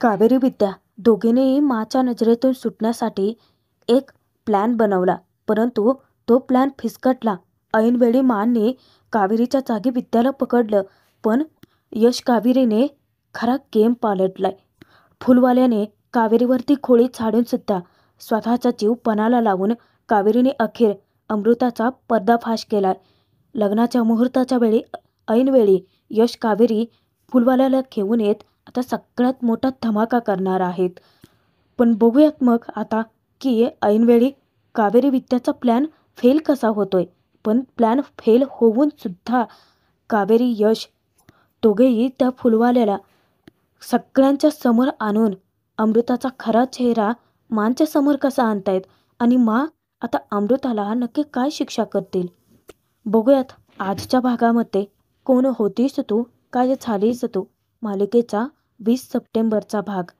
कावेरी विद्या दोघींनीही माच्या नजरेतून सुटण्यासाठी एक प्लॅन बनवला, परंतु तो प्लॅन फिसकटला. ऐनवेळी मानने कावेरीच्या जागी विद्याला पकडलं, पण यश कावेरीने खरा गेम पालटलाय. फुलवाल्याने कावेरीवरती खोळी झाडून सुद्धा स्वतःचा जीव पणाला लावून कावेरीने अखेर अमृताचा पर्दाफाश केलाय. लग्नाच्या मुहूर्ताच्या वेळी ऐनवेळी यश कावेरी फुलवाल्याला घेऊन येत आता सगळ्यात मोठा धमाका करणार आहेत. पण बघूयात मग आता की ऐनवेळी कावेरी विद्याचा प्लॅन फेल कसा होतोय. पण प्लॅन फेल होऊन सुद्धा कावेरी यश दोघेही त्या फुलवाल्याला सगळ्यांच्या समोर आणून अमृताचा खरा चेहरा मानच्या समोर कसा आणतायत आणि मा आता अमृताला नक्की काय शिक्षा करतील बघूयात आजच्या भागामध्ये. कोण होतीस तू, काय झालीस तू मालिकेचा 20 सप्टेंबरचा भाग.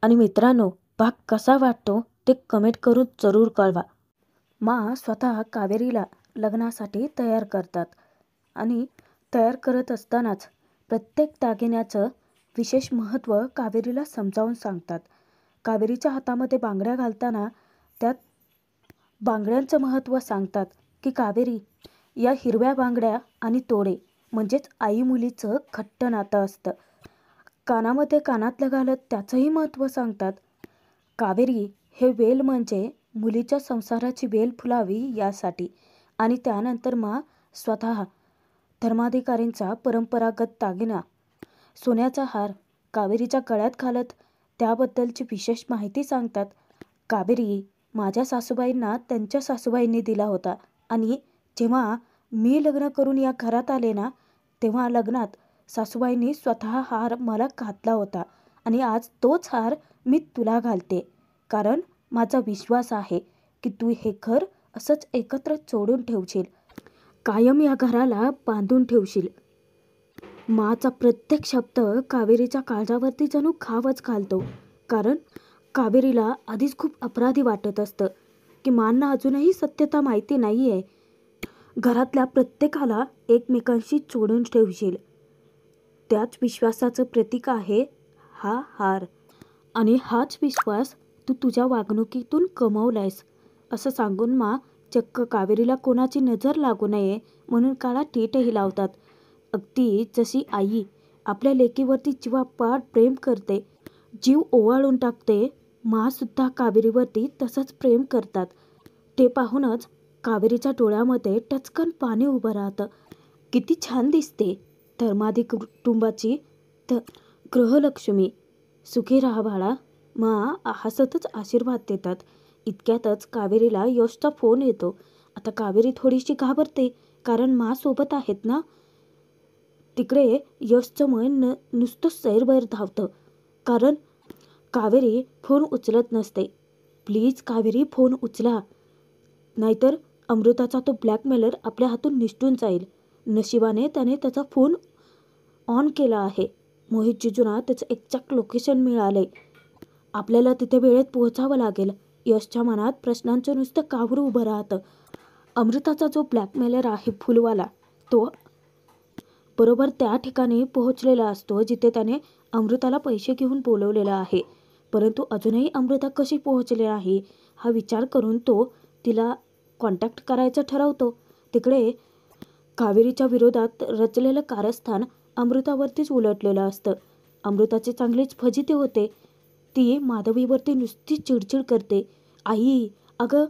आणि मित्रांनो, भाग कसा वाटतो ते कमेंट करून जरूर कळवा. मा स्वतः कावेरीला लग्नासाठी तयार करतात आणि तयार करत असतानाच प्रत्येक दागिन्याचं विशेष महत्त्व कावेरीला समजावून सांगतात. कावेरीच्या हातामध्ये बांगड्या घालताना त्यात बांगड्यांचं महत्त्व सांगतात की कावेरी या हिरव्या बांगड्या आणि तोडे म्हणजेच आई मुलीचं घट्ट नातं असतं. कानामध्ये कानातलं घालत त्याचंही महत्त्व सांगतात. कावेरी हे वेल म्हणजे मुलीच्या संसाराची वेल फुलावी यासाठी. आणि त्यानंतर मा स्वतः धर्माधिकारींचा परंपरागत दागिना सोन्याचा हार कावेरीच्या गळ्यात घालत त्याबद्दलची विशेष माहिती सांगतात. कावेरी माझ्या सासूबाईंना त्यांच्या सासूबाईंनी दिला होता आणि जेव्हा मी लग्न करून या घरात आले ना, तेव्हा लग्नात सासूबाईंनी स्वतः हार मला घातला होता आणि आज तोच हार मी तुला घालते, कारण माझा विश्वास आहे की तू हे घर असंच एकत्र जोडून ठेवशील, कायम या घराला बांधून ठेवशील. माचा प्रत्येक शब्द कावेरीच्या काळजावरती जणू घावच घालतो, कारण कावेरीला आधीच खूप अपराधी वाटत असतं की मांना अजूनही सत्यता माहिती नाही आहे. घरातल्या प्रत्येकाला एकमेकांशी जोडून ठेवशील, त्याच विश्वासाचं प्रतीक आहे हा हार आणि हाच विश्वास तू तुझ्या वागणुकीतून कमवलायस, असं सांगून मा चक्क कावेरीला कोणाची नजर लागू नये म्हणून काळा टीटही लावतात. अगदी जशी आई आपल्या लेकीवरती जीवापाड प्रेम करते, जीव ओवाळून टाकते, मा सुद्धा कावेरीवरती तसंच प्रेम करतात. ते पाहूनच कावेरीच्या डोळ्यामध्ये टचकन पाणी उभं राहतं. किती छान दिसते धर्माधी कुटुंबाची गृहलक्ष्मी, सुखी राहा बाळा, मा हसतच आशीर्वाद देतात. इतक्यातच कावेरीला यशचा फोन येतो. आता कावेरी थोडीशी घाबरते, कारण मा सोबत आहेत ना. तिकडे यशचं मन नुसतं सैरभैर धावतं, कारण कावेरी फोन उचलत नसते. प्लीज कावेरी फोन उचला, नाहीतर अमृताचा तो ब्लॅकमेलर आपल्या हातून निसटून जाईल. नशिबाने त्याने त्याचा फोन ऑन केला आहे. मोहित जिजूंना त्याचं एक्झॅक्ट लोकेशन मिळालंय. आपल्याला तिथे वेळेत पोहोचावं लागेल. यशच्या मनात प्रश्नांचं नुसतं कावरं उभं राहतं. अमृताचा जो ब्लॅकमेलर आहे फुलवाला, तो बरोबर त्या ठिकाणी पोहोचलेला असतो जिथे त्याने अमृताला पैसे घेऊन बोलवलेला आहे. परंतु अजूनही अमृता कशी पोहोचली नाही हा विचार करून तो तिला कॉन्टॅक्ट करायचं ठरवतो. तिकडे कावेरीच्या विरोधात रचलेलं कारस्थान अमृतावरतीच उलटलेलं असतं. अमृताचे चांगलेच फजिती होते. ती माधवीवरती नुसती चिडचिड करते. आई, अगं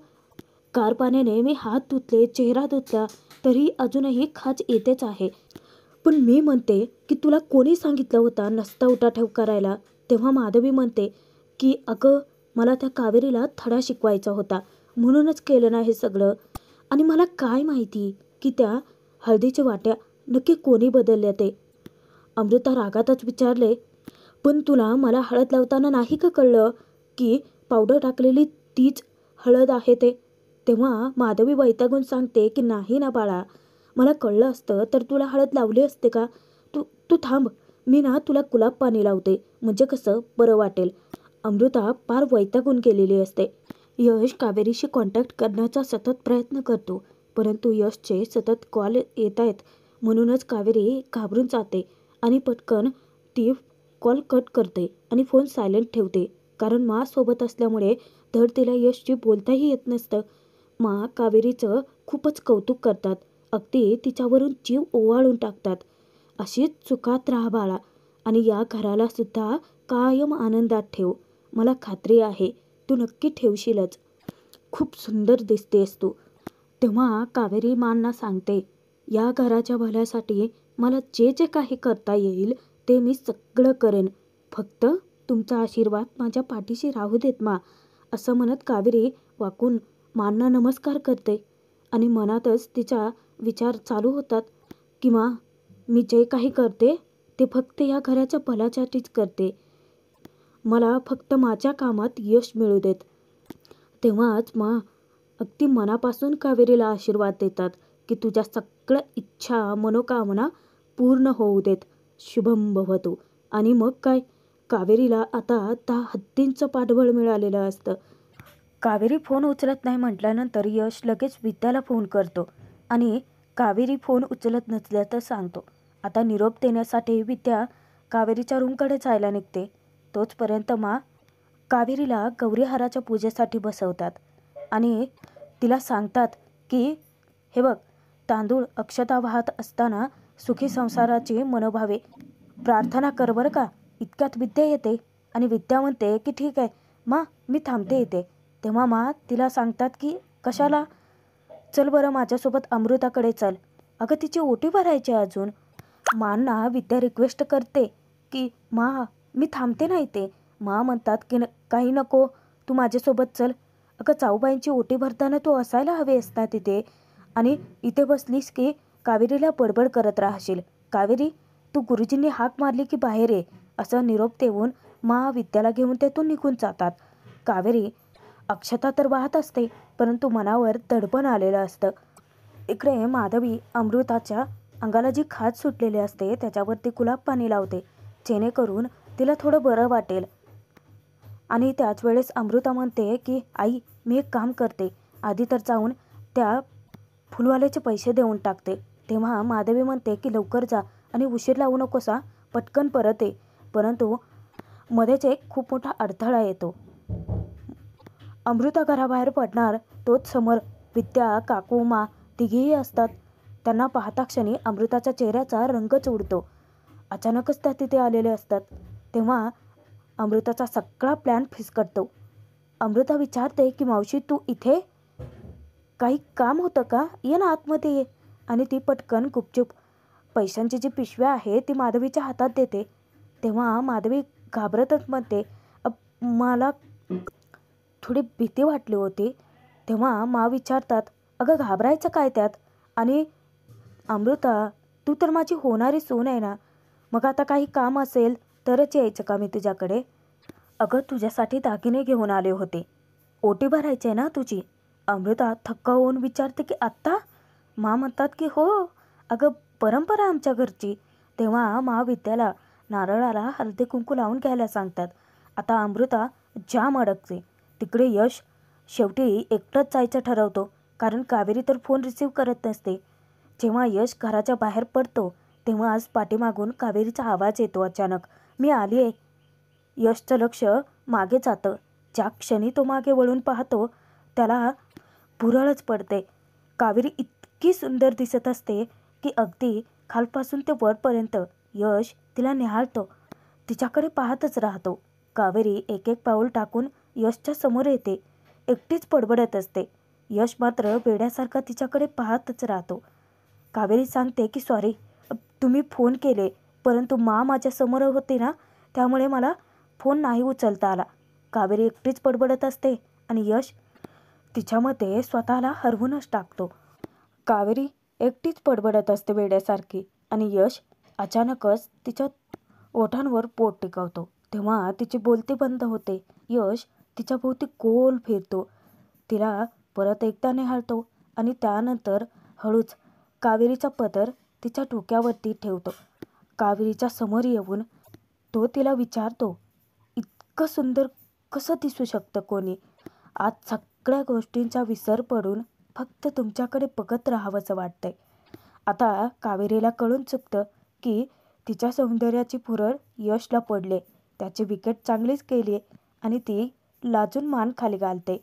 गार पाण्याने मी हात धुतले, चेहरा धुतला, तरी अजूनही खाज येतेच आहे. पण मी म्हणते की तुला कोणी सांगितलं होता नसता उठाठेव करायला. तेव्हा माधवी म्हणते की अगं मला त्या कावेरीला धडा शिकवायचा होता, म्हणूनच केलं ना हे सगळं. आणि मला काय माहिती की त्या हळदीच्या वाट्या नक्की कोणी बदलल्या ते. अमृता रागातच विचारले, पण तुला मला हळद लावताना नाही का कळलं की पावडर टाकलेली तीच हळद आहे ते. तेव्हा माधवी वैतागून सांगते की नाही ना बाळा, मला कळलं असतं तर तुला हळद लावली असते का. तू तू थांब, मी ना तुला गुलाब पाणी लावते, म्हणजे कसं बरं वाटेल. अमृता पार वैतागून गेलेली असते. यश कावेरीशी कॉन्टॅक्ट करण्याचा सतत प्रयत्न करतो, परंतु यशचे सतत कॉल येत आहेत. म्हणूनच कावेरी घाबरून जाते आणि पटकन ती कॉल कट करते आणि फोन सायलेंट ठेवते, कारण मा सोबत असल्यामुळे धड तिला यशची बोलताही येत नसतं. मा कावेरीचं खूपच कौतुक करतात, अगदी तिच्यावरून जीव ओवाळून टाकतात. अशीच सुखात राहा बाळा आणि या घराला सुद्धा कायम आनंदात ठेव. मला खात्री आहे तू नक्की ठेवशीलच. खूप सुंदर दिसतेस तू. तेव्हा कावेरी मांना सांगते, या घराच्या भल्यासाठी मला जे जे काही करता येईल ते मी सगळं करेन. फक्त तुमचा आशीर्वाद माझ्या पाठीशी राहू देत मा. असं म्हणत कावेरी वाकून मांना नमस्कार करते आणि मनातच तिचा विचार चालू होतात की मा, मी जे काही करते ते फक्त या घराच्या भल्यासाठीच करते. मला फक्त माझ्या कामात यश मिळू देत. तेव्हाच मा अगदी मनापासून कावेरीला आशीर्वाद देतात की तुझ्या सगळ्या इच्छा मनोकामना पूर्ण होऊ देत. शुभम भवतु. आणि मग काय, कावेरीला आता 10 हत्तींचं पाठबळ मिळालेलं असतं. कावेरी फोन उचलत नाही म्हटल्यानंतर यश लगेच विद्याला फोन करतो आणि कावेरी फोन उचलत नसल्याचं सांगतो. आता निरोप देण्यासाठी विद्या कावेरीच्या रूमकडे जायला निघते. तोचपर्यंत मा कावेरीला गौरीहाराच्या पूजेसाठी बसवतात आणि तिला सांगतात की हे बघ, तांदूळ अक्षता वाहत असताना सुखी संसाराची मनोभावे प्रार्थना कर बरं का. इतक्यात विद्या येते आणि विद्या म्हणते की ठीक आहे मा, मी थांबते येते. तेव्हा मा तिला सांगतात की कशाला, चल बरं माझ्यासोबत अमृताकडे चल. अगं तिची ओटी भरायची अजून. मांना विद्या रिक्वेस्ट करते की मा, मी थांबते नाही ते. मा म्हणतात की काही नको, तू माझ्यासोबत चल. अगं जाऊबाईंची ओटी भरताना तू असायला हवे असता तिथे, आणि इथे बसलीस की कावेरीला बडबड करत राहशील. कावेरी, तू गुरुजींनी हाक मारली की बाहेर ये. असं निरोप देऊन मा विद्याला घेऊन तेथून निघून जातात. कावेरी अक्षता तर वाहत असते, परंतु मनावर दडपण आलेलं असतं. इकडे माधवी अमृताच्या अंगाला जी खाज सुटलेली असते त्याच्यावरती गुलाब पाणी लावते, जेणेकरून तिला थोडं बरं वाटेल. आणि त्याच वेळेस अमृता म्हणते की आई, मी एक काम करते, आधी तर जाऊन त्या फुलवाल्याचे पैसे देऊन टाकते. तेव्हा माधवी म्हणते की लवकर जा आणि उशीर लावू नकोसा, पटकन परत ये. परंतु मध्येच एक खूप मोठा अडथळा येतो. अमृता घराबाहेर पडणार तोच समोर विद्या, काकू, मा तिघीही असतात. त्यांना पाहता क्षणी अमृताच्या चेहऱ्याचा रंगच उडतो. अचानकच त्या तिथे आलेले असतात. तेव्हा अमृताचा सगळा प्लॅन फिसकटतो. अमृता विचारते की मावशी, तू इथे काही काम होतं का? ये ना आतमध्ये ये. आणि ती पटकन गुपचूप पैशांची जी पिशव्या आहे ती माधवीच्या हातात देते. तेव्हा माधवी घाबरतच म्हणते, मला थोडी भीती वाटली होती. तेव्हा मा विचारतात, अगं घाबरायचं काय त्यात? आणि अमृता, तू तर माझी होणारी सून आहे ना, मग आता काही काम असेल तरच यायचं का मी तुझ्याकडे? अगं तुझ्यासाठी दागिने घेऊन आले होते, ओटी भरायची आहे ना तुझी. अमृता थक्क होऊन विचारते की आत्ता? मा म्हणतात की हो, अगं परंपरा आमच्या घरची. तेव्हा मा विद्याला नारळाला हळदी कुंकू लावून घ्यायला सांगतात. आता अमृता जाम अडकते. तिकडे यश शेवटी एकटंच जायचं ठरवतो, कारण कावेरी तर फोन रिसीव करत नसते. जेव्हा यश घराच्या बाहेर पडतो तेव्हाच पाठीमागून कावेरीचा आवाज येतो अचानक, मी आली आहे. यशचं लक्ष मागे जातं. ज्या क्षणी तो मागे वळून पाहतो त्याला भुरळच पडते. कावेरी इतकी सुंदर दिसत असते की अगदी खालपासून ते वरपर्यंत यश तिला निहाळतो, तिच्याकडे पाहतच राहतो. कावेरी एक एक पाऊल टाकून यशच्या समोर येते, एकटीच बडबडत असते. यश मात्र वेड्यासारखा तिच्याकडे पाहतच राहतो. कावेरी सांगते की सॉरी, तुम्ही फोन केले, परंतु मा माझ्या समोर होती ना, त्यामुळे मला फोन नाही उचलता आला. कावेरी एकटीच बडबडत असते आणि यश तिच्यामध्ये स्वतःला हरवूनच टाकतो. कावेरी एकटीच बडबडत असते वेड्यासारखी आणि यश अचानकच तिच्या ओठांवर बोट टिकवतो. तेव्हा तिची बोलती बंद होते. यश तिच्या भोवती गोल फिरतो, तिला परत एकदा निहाळतो आणि त्यानंतर हळूच कावेरीचा पदर तिच्या डोक्यावरती ठेवतो. कावेरीच्या समोर येऊन तो तिला विचारतो, इतकं सुंदर कसं दिसू शकतं कोणी? आज सगळ्या गोष्टींचा विसर पडून फक्त तुमच्याकडे बघत राहावंसं वाटतंय. आता कावेरीला कळून चुकतं की तिच्या सौंदर्याची फुरळ यशला पडले. त्याची विकेट चांगलीच केली आणि ती लाजून मान खाली घालते.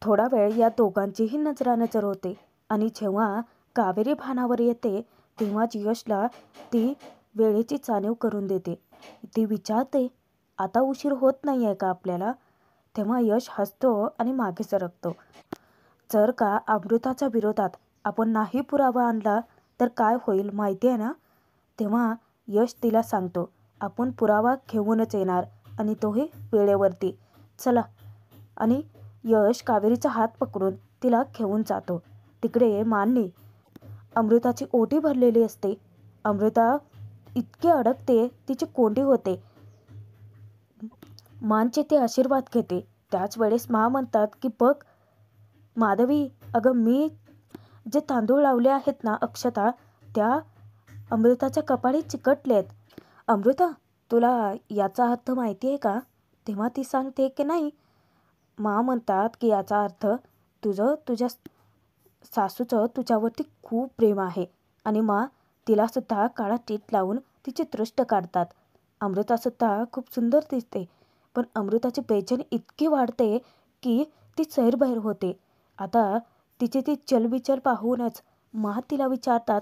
थोडा वेळ या दोघांचीही नजरानजर होते आणि जेव्हा कावेरी भानावर येते तेव्हाच यशला ती वेळेची जाणीव करून देते. ती विचारते, आता उशीर होत नाही आहे का आपल्याला? तेव्हा यश हसतो आणि मागे सरकतो. जर का अमृताच्या विरोधात आपण नाही पुरावा आणला तर काय होईल माहिती आहे ना? तेव्हा यश तिला सांगतो, आपण पुरावा घेऊनच येणार आणि तोही वेळेवरती. चला. आणि यश कावेरीचा हात पकडून तिला घेऊन जातो. तिकडे माननी अमृताची ओटी भरलेली असते. अमृता इतकी अडकते, तिची कोंडी होते. मानचे ते आशीर्वाद घेते. त्याच वेळेस मा म्हणतात की बघ माधवी, अगं मी जे तांदूळ लावले आहेत ना अक्षता, त्या अमृताच्या कपाळी चिकटलेत. अमृता, तुला याचा अर्थ माहिती आहे का? तेव्हा ती सांगते की नाही. मा म्हणतात की याचा अर्थ तुझ्या सासूचं तुझ्यावरती खूप प्रेम आहे. आणि मा तिलासुद्धा काळा टीट लावून तिची दृष्ट काढतात. अमृतासुद्धा खूप सुंदर दिसते, पण अमृताची बेचैनी इतकी वाढते की ती सैरभैर होते. आता तिची ती चलबिचल पाहूनच मा तिला विचारतात,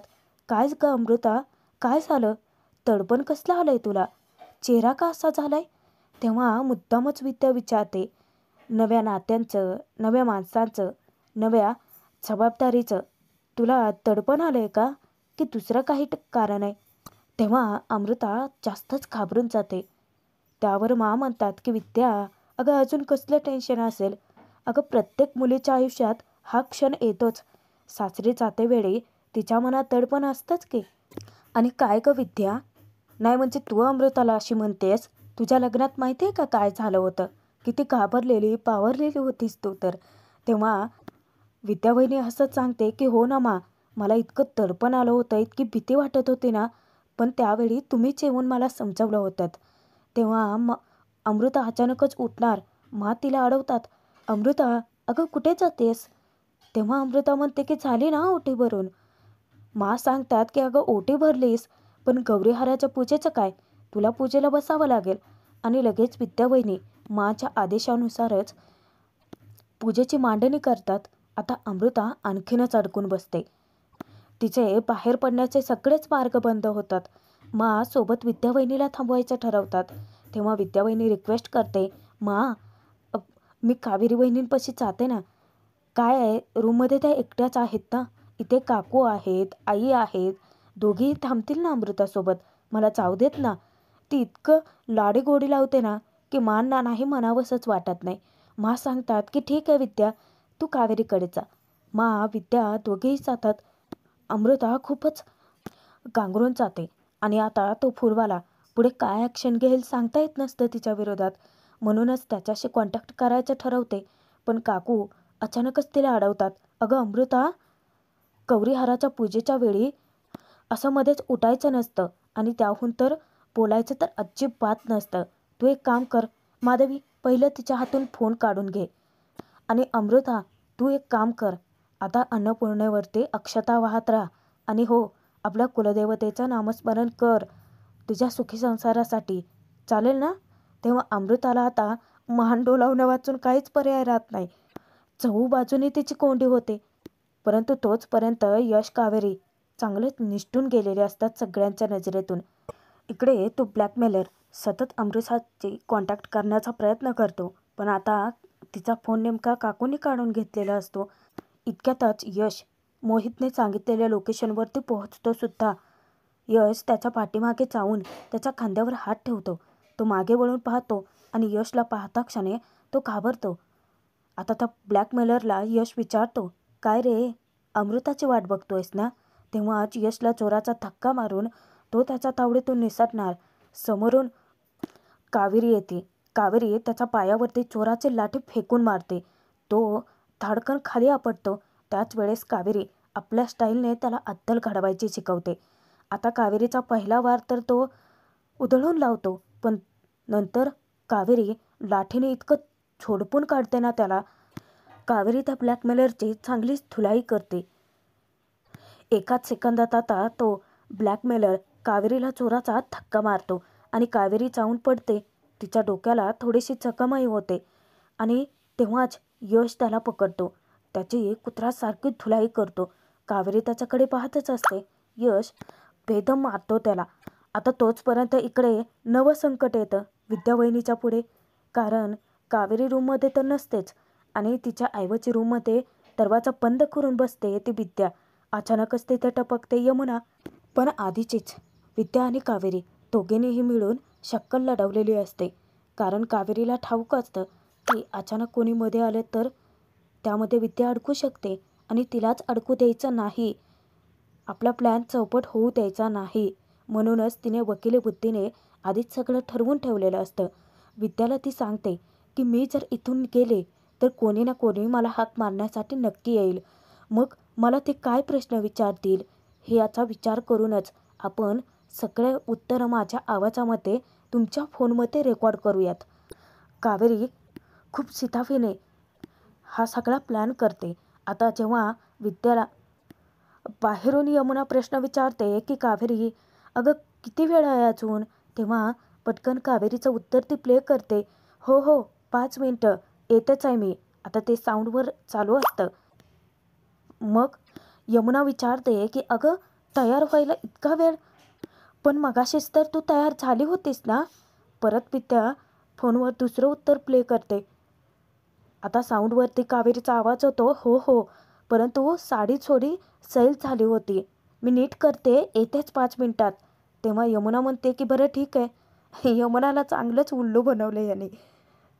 काय ग अमृता, काय झालं? तडपण कसलं आलंय तुला? चेहरा का असा झालाय? तेव्हा मुद्दामच विद्या विचारते, नव्या नात्यांचं, नव्या माणसांचं, नव्या जबाबदारीचं तुला तडपण आलंय का, की दुसरं काही कारण आहे? तेव्हा अमृता जास्तच घाबरून जाते. त्यावर मा म्हणतात की विद्या, अगं अजून कसलं टेन्शन असेल? अगं प्रत्येक मुलीच्या आयुष्यात हा क्षण येतोच. सासरी जाते वेळी तिच्या मनात तडपण असतंच की. आणि काय ग विद्या, नाही म्हणजे तू अमृताला अशी म्हणतेस? तुझ्या लग्नात माहिती आहे का काय झालं होतं? किती घाबरलेली पावरलेली होतीस तू तर. तेव्हा विद्यावहिनी हसत सांगते की हो ना मा, मला इतकं तडपण आलं होतं, इतकी भीती वाटत होती ना, पण त्यावेळी तुम्हीच येऊन मला समजावलं होतं. तेव्हा अमृता अचानकच उठणार. मा तिला अडवतात, अमृता अगं कुठे जातेस? तेव्हा अमृता म्हणते की झाली ना ओटी भरून. मा सांगतात की अगं ओटी भरलीस, पण गौरीहाराच्या पूजेचं काय? तुला पूजेला बसावं लागेल. आणि लगेच विद्यावहिनी माच्या आदेशानुसारच पूजेची मांडणी करतात. आता अमृता आणखीनच अडकून बसते. तिचे बाहेर पडण्याचे सगळेच मार्ग बंद होतात. मा सोबत विद्यावहिनीला थांबवायचं ठरवतात. तेव्हा विद्यावहिनी रिक्वेस्ट करते, मा मी कावेरी वहिनींपाशी जाते ना. काय आहे, रूममध्ये त्या एकट्याच आहेत ना, इथे काकू आहेत, आई आहेत, दोघीही थांबतील ना अमृतासोबत. मला जाऊ देत ना. ती इतकं लाडीगोडी लावते ना की मांना नाही म्हणावंसंच वाटत नाही. मा सांगतात की ठीक आहे विद्या, तू कावेरीकडे जा. मा विद्या दोघेही जातात. अमृता खूपच गांगरून जाते आणि आता तो फुलवाला पुढे काय ॲक्शन घेईल सांगता येत नसतं तिच्या विरोधात. म्हणूनच त्याच्याशी कॉन्टॅक्ट करायचं ठरवते. पण काकू अचानकच तिला अडवतात, अगं अमृता, गौरीहाराच्या पूजेच्या वेळी असं मध्येच उठायचं नसतं आणि त्याहून तर बोलायचं तर अजिबात नसतं. तू एक काम कर माधवी, पहिलं तिच्या हातून फोन काढून घे. आणि अमृता, तू एक काम कर, आता अन्नपूर्णेवरती अक्षता वाहत राहा आणि हो, आपल्या कुलदेवतेचं नामस्मरण कर तुझ्या सुखी संसारासाठी. चालेल ना? तेव्हा अमृताला आता मान डोलावण्या वाचून काहीच पर्याय राहत नाही. चहू बाजूने तिची कोंडी होते. परंतु तोचपर्यंत यश कावेरी चांगलेच निष्ठून गेलेले असतात सगळ्यांच्या नजरेतून. इकडे तो ब्लॅकमेलर सतत अमृताची कॉन्टॅक्ट करण्याचा प्रयत्न करतो, पण आता तिचा फोन नेमका काकूने काढून घेतलेला असतो. इतक्यातच यश मोहितने सांगितलेल्या लोकेशनवरती पोहोचतो सुद्धा. यश त्याच्या पाठीमागे जाऊन त्याच्या खांद्यावर हात ठेवतो. तो मागे वळून पाहतो आणि यशला पाहता क्षणी तो घाबरतो. आता त्या ब्लॅकमेलरला यश विचारतो, काय रे, अमृताची वाट बघतोयस ना? तेव्हाच यशला जोराचा धक्का मारून तो त्याच्या तावडीतून निसटणार. समोरून कावेरी येते. कावेरी त्याच्या पायावरती जोराची लाठी फेकून मारते. तो धाडकन खाली आपटतो. त्याच वेळेस कावेरी आपल्या स्टाईलने त्याला अद्दल घडवायची शिकवते. आता कावेरीचा पहिला वार तर तो उधळून लावतो, पण नंतर कावेरी लाठीने इतकं झोडपून काढते ना त्याला. कावेरी त्या ब्लॅकमेलरची चांगलीच धुलाई करते. एकाच सेकंदात आता तो ब्लॅकमेलर कावेरीला जोराचा धक्का मारतो आणि कावेरी चावून पडते. तिच्या डोक्याला थोडीशी जखमही होते आणि तेव्हाच यश त्याला पकडतो. त्याची कुत्र्यासारखी धुलाई करतो. कावेरी त्याच्याकडे पाहतच असते. यश बेदम मारतो त्याला. आता तोचपर्यंत इकडे नवं संकट येतं विद्यावहिनीच्या पुढे. कारण कावेरी रूममध्ये तर नसतेच आणि तिच्या ऐवजी रूममध्ये दरवाजा बंद करून बसते ती विद्या. अचानकच तिथे टपकते यमुना. पण आधीचीच विद्या आणि कावेरी दोघींनीही मिळून शक्कल लढवलेली असते. कारण कावेरीला ठाऊक असतं की अचानक कोणी मध्ये आलं तर त्यामध्ये विद्या अडकू शकते आणि तिलाच अडकू द्यायचं नाही. आपला प्लॅन चौपट होऊ द्यायचा नाही. म्हणूनच तिने वकिली बुद्धीने आधीच सगळं ठरवून ठेवलेलं असतं. विद्याला ती सांगते की मी जर इथून गेले तर कोणी ना कोणी मला हाक मारण्यासाठी नक्की येईल. मग मला ते काय प्रश्न विचारतील हे याचा विचार करूनच आपण सगळे उत्तरं माझ्या आवाजामध्ये तुमच्या फोनमध्ये रेकॉर्ड करूयात. कावेरी खूप शिताफीने हा सगळा प्लॅन करते. आता जेव्हा विद्याला बाहेरून यमुना प्रश्न विचारते की कावेरी अगं किती वेळ आहे अजून, तेव्हा पटकन कावेरीचं उत्तर ती प्ले करते. हो हो 5 मिनटं येतेच आहे मी. आता ते साऊंडवर चालू असतं. मग यमुना विचारते की अगं तयार व्हायला इतका वेळ, पण मगाशीच तर तू तयार झाली होतीस ना. परत विद्या फोनवर दुसरं उत्तर प्ले करते. आता साऊंडवरती कावेरीचा आवाज होतो. हो हो, परंतु साडी थोडी सैल झाली होती. मी नीट करते, येतेच 5 मिनिटात. तेव्हा यमुना म्हणते की बरं ठीक आहे. यमुनाला चांगलंच उल्लू बनवलं याने.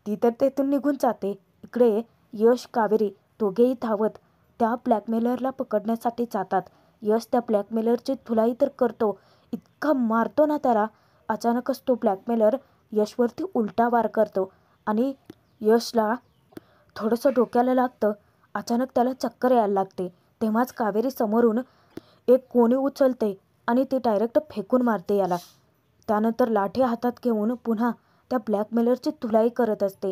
ती तर तेथून निघून जाते. इकडे यश कावेरी दोघेही धावत त्या ब्लॅकमेलरला पकडण्यासाठी जातात. यश त्या ब्लॅकमेलरची धुलाई तर करतो, इतका मारतो ना त्याला. अचानकच तो ब्लॅकमेलर यशवरती उलटा वार करतो आणि यशला थोडंसं डोक्याला लागतं. अचानक त्याला चक्कर यायला लागते. तेव्हाच कावेरी समोरून एक कोणी उचलते आणि ती डायरेक्ट फेकून मारते याला. त्यानंतर लाठी हातात घेऊन पुन्हा त्या ब्लॅकमेलरची धुलाई करत असते.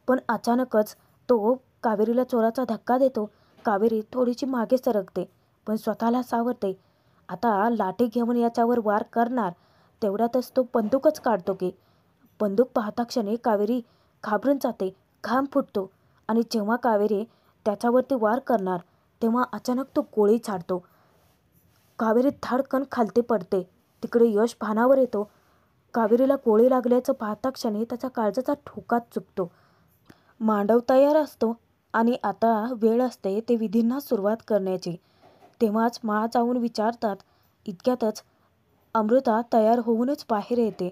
पण अचानकच तो कावेरीला जोराचा धक्का देतो. कावेरी थोडीशी मागे सरकते पण स्वतःला सावरते. आता लाठी घेऊन याच्यावर वार करणार तेवढ्यातच तो बंदूकच काढतो की बंदूक पाहता क्षणी कावेरी घाबरून जाते. घाम फुटतो आणि जेव्हा कावेरी त्याच्यावरती वार करणार तेव्हा अचानक तो गोळी झाडतो. कावेरी धाडकन खालती पडते. तिकडे यश भानावर येतो. कावेरीला गोळी लागल्याचं पाहता क्षणी त्याचा काळजाचा ठोका चुकतो. मांडव तयार असतो आणि आता वेळ असते ते विधींना सुरुवात करण्याची. तेव्हाच मा जाऊन विचारतात. इतक्यातच अमृता तयार होऊनच बाहेर येते.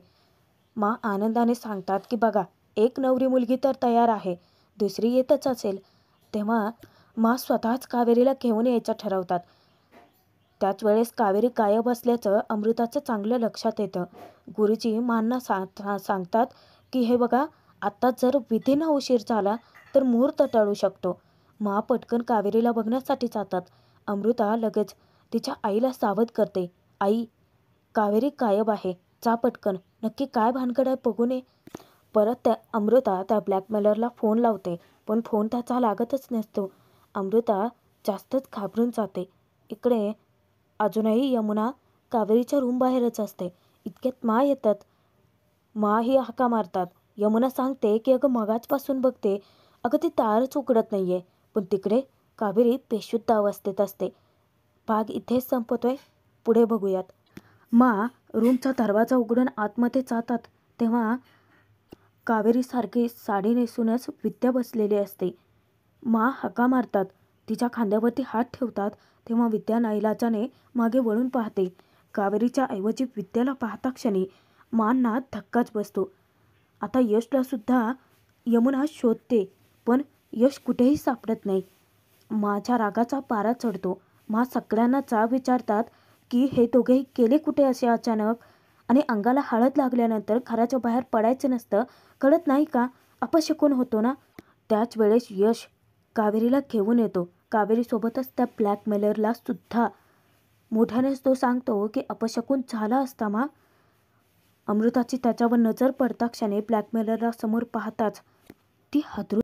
मा आनंदाने सांगतात की बघा, एक नवरी मुलगी तर तयार आहे, दुसरी येतच असेल. तेव्हा मा स्वतःच कावेरीला घेऊन यायचं ठरवतात. त्याच वेळेस कावेरी गायब असल्याचं अमृताचं चांगलं लक्षात येतं. गुरुजी मांना सांगतात की हे बघा, आत्ता जर विधींना उशीर झाला तर मुहूर्त टळू शकतो. मा पटकन कावेरीला बघण्यासाठी जातात. अमृता लगेच तिच्या आईला सावध करते. आई, कावेरी गायब आहे, जा पटकन, नक्की काय भानगड आहे बघून ये. परत त्या अमृता त्या ब्लॅकमेलरला फोन लावते पण फोन त्याचा लागतच नसतो. अमृता जास्तच घाबरून जाते. इकडे अजूनही यमुना कावेरीच्या रूम बाहेरच असते. इतक्यात मा येतात. मा ही हाका मारतात. यमुना सांगते की अगं मगाचपासून बघते, अगं ती दारच उघडत नाहीये. पण तिकडे कावेरी बेशुद्ध अवस्थेत असते. भाग इथेच संपतोय, पुढे बघूयात. मा रूमचा दरवाजा उघडून आतमध्ये जातात तेव्हा कावेरीसारखी साडी नेसूनच विद्या बसलेली असते. मा हाका मारतात. तिच्या खांद्यावरती हात ठेवतात तेव्हा विद्या नाईलाजाने मागे वळून पाहते. कावेरीच्या ऐवजी विद्याला पाहता क्षणी मांना धक्काच बसतो. आता यशला सुद्धा यमुना शोधते पण यश कुठेही सापडत नाही. माझ्या रागाचा पारा चढतो. मा सगळ्यांना जाब विचारतात की हे दोघेही गेले कुठे असे अचानक. आणि अंगाला हळद लागल्यानंतर घराच्या बाहेर पडायचं नसतं, कळत नाही का, अपशकुन होतो ना. त्याच वेळेस यश कावेरीला घेऊन येतो. कावेरीसोबतच त्या ब्लॅकमेलरला सुद्धा. मोठ्यानेच तो सांगतो की अपशकुन झाला असता मा. अमृताची त्याच्यावर नजर पडता क्षणी ब्लॅकमेलरला समोर पाहताच ती हादरून